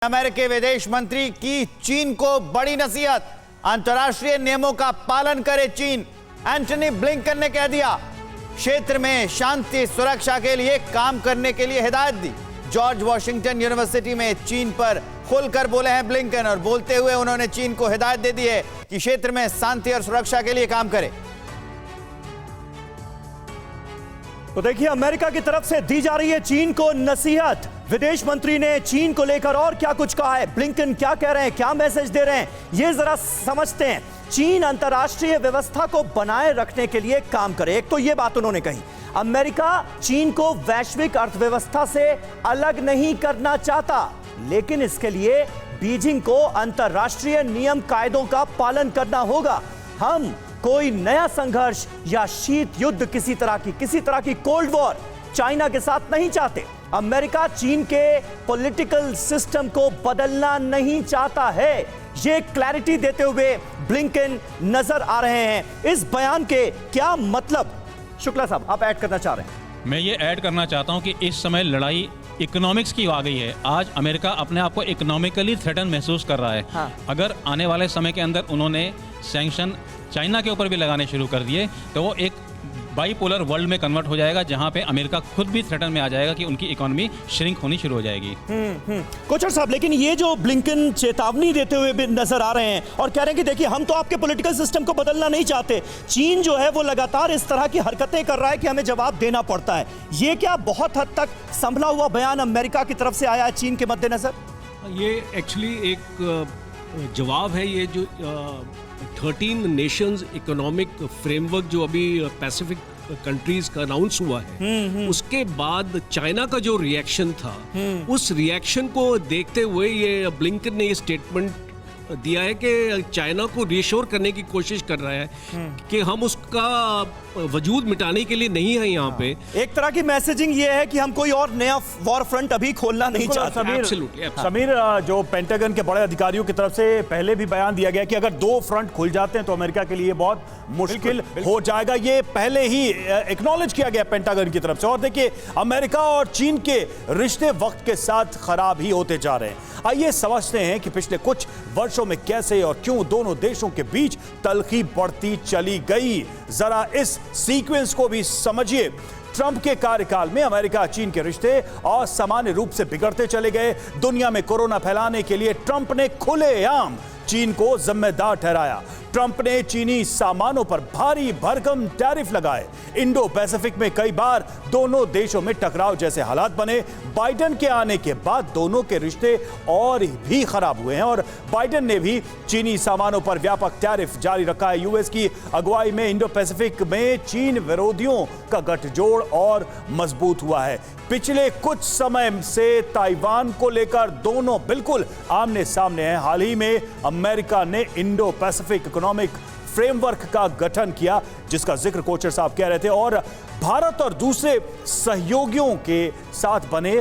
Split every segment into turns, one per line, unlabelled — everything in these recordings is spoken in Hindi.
अमेरिकी विदेश मंत्री की चीन को बड़ी नसीहत, अंतर्राष्ट्रीय नियमों का पालन करे चीन। एंटनी ब्लिंकन ने कह दिया, क्षेत्र में शांति सुरक्षा के लिए काम करने के लिए हिदायत दी। जॉर्ज वॉशिंगटन यूनिवर्सिटी में चीन पर खुलकर बोले हैं ब्लिंकन, और बोलते हुए उन्होंने चीन को हिदायत दे दी है कि क्षेत्र में शांति और सुरक्षा के लिए काम करे।
तो देखिए, अमेरिका की तरफ से दी जा रही है चीन को नसीहत। विदेश मंत्री ने चीन को लेकर और क्या कुछ कहा है, ब्लिंकन क्या कह रहे हैं, क्या मैसेज दे रहे हैं, ये जरा समझते हैं। चीन अंतर्राष्ट्रीय व्यवस्था को बनाए रखने के लिए काम करे। एक तो ये बात उन्होंने कही, अमेरिका चीन को वैश्विक अर्थव्यवस्था से अलग नहीं करना चाहता, लेकिन इसके लिए बीजिंग को अंतर्राष्ट्रीय नियम कायदों का पालन करना होगा। हम कोई नया संघर्ष या शीत युद्ध, किसी तरह की कोल्ड वॉर चाइना के साथ नहीं चाहते। अमेरिका चीन के पॉलिटिकल सिस्टम को बदलना नहीं चाहता है, ये क्लैरिटी देते हुए ब्लिंकन नजर आ रहे हैं। इस बयान के क्या मतलब, शुक्ला साहब आप ऐड करना चाह रहे हैं?
मैं ये ऐड करना चाहता हूं कि इस समय लड़ाई इकोनॉमिक्स की आ गई है। आज अमेरिका अपने आप को इकोनॉमिकली थ्रेटन महसूस कर रहा है।
हाँ।
अगर आने वाले समय के अंदर उन्होंने सैंक्शन चाइना के ऊपर भी लगाने शुरू कर दिए तो वो एक बाईपोलर वर्ल्ड में कन्वर्ट हो जाएगा, जहां पे अमेरिका खुद भी थ्रेटन में आ जाएगा कि उनकी इकोनॉमी श्रिंक होनी शुरू हो जाएगी।
कोचर साहब, लेकिन ये जो ब्लिंकन चेतावनी देते हुए भी नजर आ रहे हैं और कह रहे हैं कि देखिए, हम तो आपके पॉलिटिकल सिस्टम को बदलना नहीं चाहते, चीन जो है वो लगातार इस तरह की हरकतें कर रहा है कि हमें जवाब देना पड़ता है। ये क्या बहुत हद तक संभला हुआ बयान अमेरिका की तरफ से आया है चीन के मद्देनजर?
ये एक्चुअली एक जवाब है। ये जो 13 नेशंस इकोनॉमिक फ्रेमवर्क जो अभी पैसिफिक कंट्रीज का अनाउंस हुआ है, उसके बाद चाइना का जो रिएक्शन था, उस रिएक्शन को देखते हुए ये ब्लिंकन ने ये स्टेटमेंट दिया है कि चाइना को रीश्योर करने की कोशिश कर रहा है कि हम उसका वजूद मिटाने के लिए नहीं है यहाँ पे।
एक तरह की मैसेजिंग ये है कि हम कोई और नया वॉर फ्रंट अभी खोलना नहीं चाहते।
समीर, जो पेंटागन के बड़े अधिकारियों की तरफ से पहले भी बयान दिया गया कि अगर 2 फ्रंट खुल जाते हैं तो अमेरिका के लिए बहुत मुश्किल हो जाएगा। ये पहले ही एक्नॉलेज किया गया पेंटागन की तरफ से। और देखिए, अमेरिका और चीन के रिश्ते वक्त के साथ खराब ही होते जा रहे हैं। आइए समझते हैं कि पिछले कुछ वर्षों में कैसे और क्यों दोनों देशों के बीच तल्खी बढ़ती चली गई। जरा इस सीक्वेंस को भी समझिए। ट्रंप के कार्यकाल में अमेरिका चीन के रिश्ते असामान्य रूप से बिगड़ते चले गए। दुनिया में कोरोना फैलाने के लिए ट्रंप ने खुलेआम चीन को जिम्मेदार ठहराया। ट्रंप ने चीनी सामानों पर भारी भरकम टैरिफ लगाए। इंडो पैसिफिक में कई बार दोनों देशों में टकराव जैसे हालात बने। बाइडेन के आने के बाद दोनों के रिश्ते और भी खराब हुए हैं और बाइडेन ने भी चीनी सामानों पर व्यापक टैरिफ जारी रखा है। यूएस की अगुवाई में इंडो पैसिफिक में चीन विरोधियों का गठजोड़ और मजबूत हुआ है। पिछले कुछ समय से ताइवान को लेकर दोनों बिल्कुल आमने सामने हैं। हाल ही में अमेरिका ने इंडो पैसिफिक इकोनॉमिक फ्रेमवर्क का गठन किया, जिसका जिक्र कोचर साहब कह रहे थे, और भारत और दूसरे सहयोगियों के साथ बने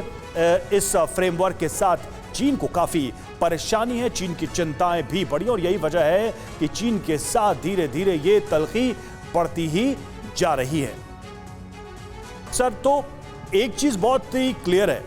इस फ्रेमवर्क के साथ चीन को काफी परेशानी है। चीन की चिंताएं भी बढ़ी और यही वजह है कि चीन के साथ धीरे धीरे ये तल्खी बढ़ती ही जा रही है। सर, तो एक चीज बहुत ही क्लियर है,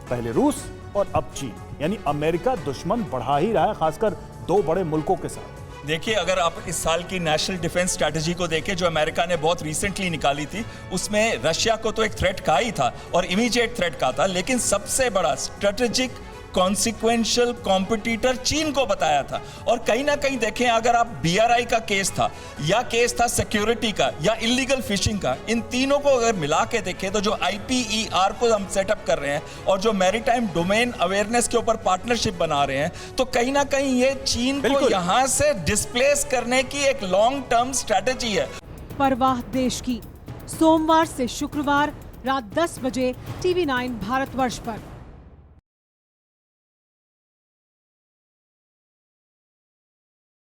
पहले रूस और अब चीन, यानी अमेरिका दुश्मन बढ़ा ही रहा है, खासकर 2 बड़े मुल्कों के साथ।
देखिए, अगर आप इस साल की नेशनल डिफेंस स्ट्रैटेजी को देखें जो अमेरिका ने बहुत रिसेंटली निकाली थी, उसमें रशिया को तो एक थ्रेट कहा ही था और इमीडिएट थ्रेट कहा था, लेकिन सबसे बड़ा स्ट्रेटेजिक कॉन्सिक्वेंशियल कॉम्पिटिटर चीन को बताया था। और कहीं ना कहीं देखें, अगर आप BRI का केस था या केस था सिक्योरिटी का या इलीगल फिशिंग का, इन तीनों को अगर मिला के देखें तो जो IPER को हम सेटअप कर रहे हैं और जो मैरीटाइम डोमेन अवेयरनेस के ऊपर पार्टनरशिप बना रहे हैं, तो कहीं ना कहीं ये चीन को यहां से डिस्प्लेस करने की एक लॉन्ग टर्म स्ट्रैटेजी है।
परवाह देश की, सोमवार से शुक्रवार रात 10 बजे TV9 भारतवर्ष पर।